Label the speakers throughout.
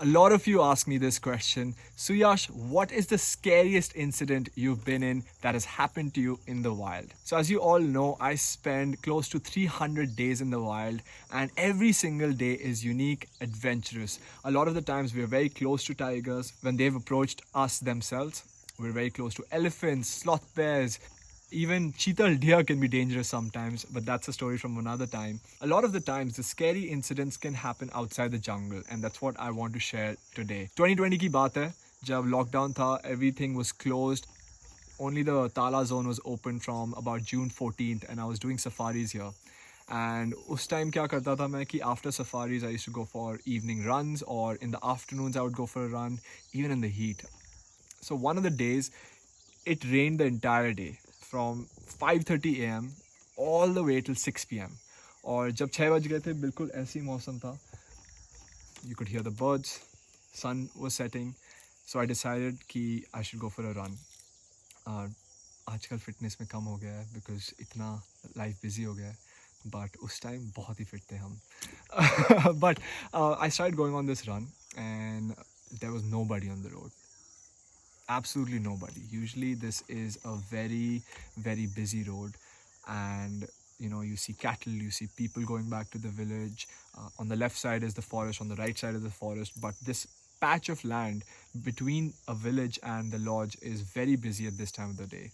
Speaker 1: A lot of you ask me this question. Suyash, what is the scariest incident you've been in that has happened to you in the wild? So, as you all know, I spend close to 300 days in the wild, and every single day is unique, adventurous. A lot of the times, we're very close to tigers when they've approached us themselves. We're very close to elephants, sloth bears, even cheetah deer can be dangerous sometimes, but that's a story from another time. A lot of the times, the scary incidents can happen outside the jungle, and that's what I want to share today. 2020 की बात है, जब lockdown था, everything was closed. Only the Tala zone was open from about June 14th, and I was doing safaris here. And उस time क्या करता था मैं कि after safaris I used to go for evening runs, or in the afternoons I would go for a run, even in the heat. So one of the days, it rained the entire day from 5:30 a.m. all the way till 6 p.m. और जब 6 बज गए थे बिल्कुल ऐसी मौसम था. You could hear the birds, sun was setting, so I decided कि I should go for a run. आजकल फिटनेस में कम हो गया है because इतना लाइफ बिजी हो गया है, but उस टाइम बहुत ही फिट थे हम. But I started going on this run and there was nobody on the road. Absolutely nobody. Usually this is a very, very busy road, and you see cattle, you see people going back to the village. On the left side is the forest, on the right side is the forest, but this patch of land between a village and the lodge is very busy at this time of the day.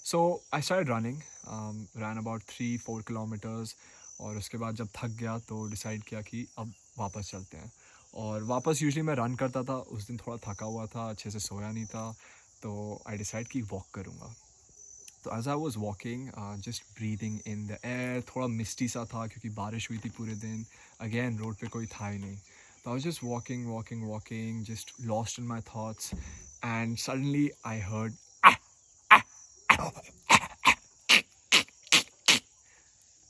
Speaker 1: So I started running, ran about 3-4 kilometers, और उसके बाद जब थक गया तो decide किया कि अब वापस चलते हैं. और वापस यूजुअली मैं रन करता था. उस दिन थोड़ा थका हुआ था, अच्छे से सोया नहीं था, तो आई डिसाइड कि वॉक करूँगा. तो as I was walking, just breathing in the air, थोड़ा मिस्टी सा था क्योंकि बारिश हुई थी पूरे दिन. अगेन रोड पे कोई था ही नहीं. तो I was just walking, just lost in my thoughts, and suddenly I heard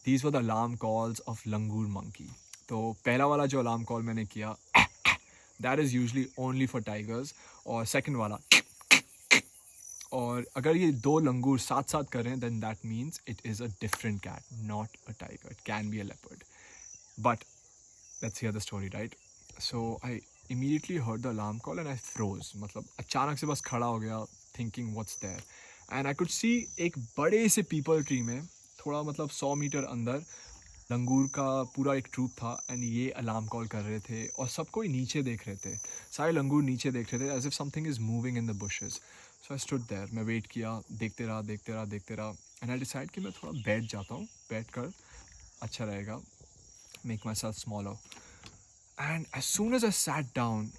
Speaker 1: these were the alarm calls of langur monkey. तो पहला वाला जो अलार्म कॉल मैंने किया, that is usually only for tigers. और सेकंड वाला, और अगर ये दो लंगूर साथ साथ कर रहे हैं, then that means it is a different cat, not a tiger. It can be a leopard. But let's hear the story, right? So I immediately heard the alarm call and I froze. मतलब अचानक से बस खड़ा हो गया, thinking what's there. And I could see एक बड़े से पीपल ट्री में, थोड़ा मतलब 100 मीटर अंदर, लंगूर का पूरा एक ट्रूप था, एंड ये अलार्म कॉल कर रहे थे और सब कोई नीचे देख रहे थे. सारे लंगूर नीचे देख रहे थे, as if something is moving in the bushes. So I stood there, मैं वेट किया, देखते रहा, एंड आई डिसाइड कि मैं थोड़ा बैठ जाता हूँ, बैठ कर अच्छा रहेगा, make myself smaller. And as soon as I sat down,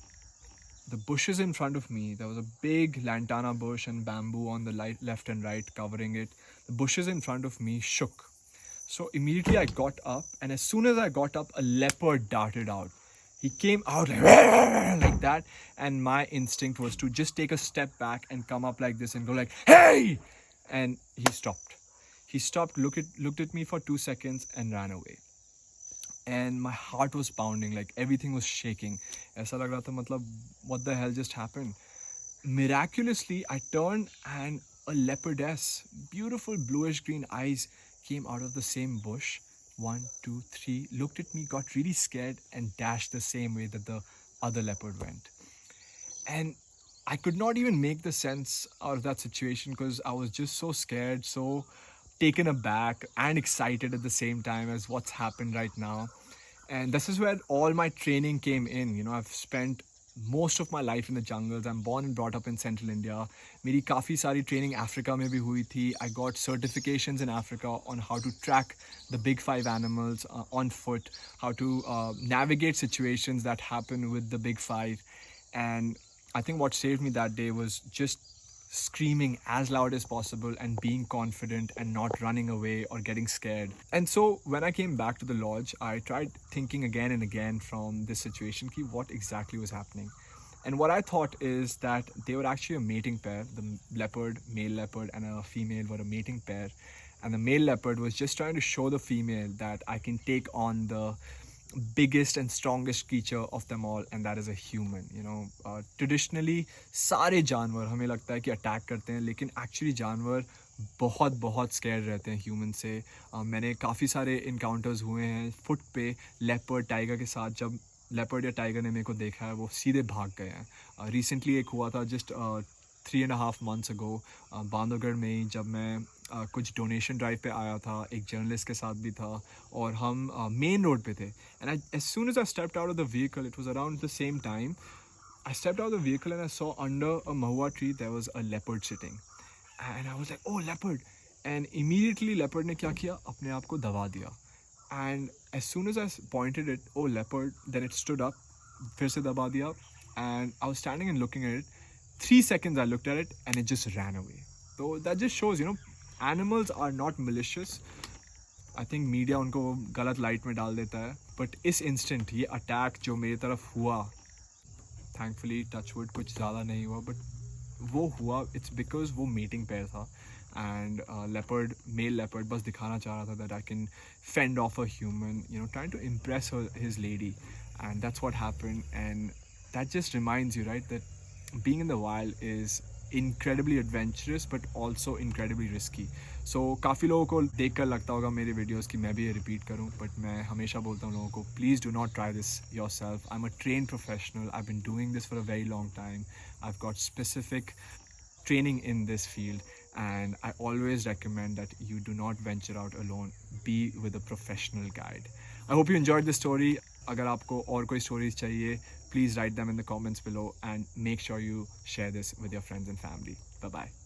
Speaker 1: the bushes in front of me, there was a big lantana bush and bamboo on the left and right covering it. The bushes in front of me shook. So immediately I got up, and as soon as I got up, a leopard darted out. He came out like that, and my instinct was to just take a step back and come up like this and go like, "Hey!" And he stopped. He stopped, looked at me for 2 seconds and ran away. And my heart was pounding, like everything was shaking. ऐसा लग रहा था मतलब what the hell just happened. Miraculously, I turned and a leopardess, beautiful bluish green eyes, came out of the same bush. 1, 2, 3, looked at me, got really scared and dashed the same way that the other leopard went. And I could not even make the sense out of that situation because I was just so scared, so taken aback and excited at the same time as what's happened right now. And this is where all my training came in. I've spent most of my life in the jungles. I'm born and brought up in central India. मेरी काफ़ी सारी training Africa में भी हुई थी. I got certifications in Africa on how to track the big 5 animals on foot, how to navigate situations that happen with the big 5. And I think what saved me that day was just screaming as loud as possible and being confident and not running away or getting scared. And so when I came back to the lodge, I tried thinking again and again from this situation ki what exactly was happening. And what I thought is that they were actually a mating pair. The male leopard and a female were a mating pair. And the male leopard was just trying to show the female that I can take on the biggest and strongest creature of them all, and that is a human. Traditionally सारे जानवर हमें लगता है कि attack करते हैं, लेकिन actually जानवर बहुत स्कैर्ड रहते हैं ह्यूमन से. मैंने काफ़ी सारे इनकाउंटर्स हुए हैं फुट पे लेपर्ड टाइगर के साथ. जब लेपर्ड या टाइगर ने मेरे को देखा है वो सीधे भाग गए हैं। रिसेंटली एक हुआ था जस्ट 3.5 months ago बांधवगढ़ में ही, जब मैं कुछ डोनेशन ड्राइव पे आया था, एक जर्नलिस्ट के साथ भी था और हम मेन रोड पे थे। And as soon as I stepped out of the vehicle, it was around the same time, I stepped out of the vehicle and I saw under a mahua tree there was a leopard sitting. And I was like, oh, leopard. And immediately leopard ने क्या किया, अपने आप को दबा दिया. And as soon as I pointed it, oh, leopard, then it stood up, फिर से दबा दिया. And I was standing and looking at it. 3 seconds I looked at it and it just ran away. So that just shows, animals are not malicious. I think media उनको गलत light में डाल देता है. But इस instant ये attack जो मेरी तरफ हुआ, थैंकफुली टचवुड कुछ ज़्यादा नहीं हुआ, बट वो हुआ, इट्स बिकॉज वो मीटिंग पेयर था एंड लेपर्ड, मेल लेपर्ड बस दिखाना चाह रहा था that I can fend off a human, trying to impress his lady, and that's what happened. And that just reminds you right that being in the wild is incredibly adventurous but also incredibly risky. So काफ़ी लोगों को देख कर लगता होगा मेरे videos कि मैं भी ये रिपीट करूँ, बट मैं हमेशा बोलता हूँ लोगों को, please do not try this yourself. I am a train professional, I been doing this for a very long time, I have got specific training in this field, and I always recommend that you do not venture out alone. Be with a professional guide. I hope you enjoyed this story. अगर आपको और कोई stories चाहिए, please write them in the comments below and make sure you share this with your friends and family. Bye bye.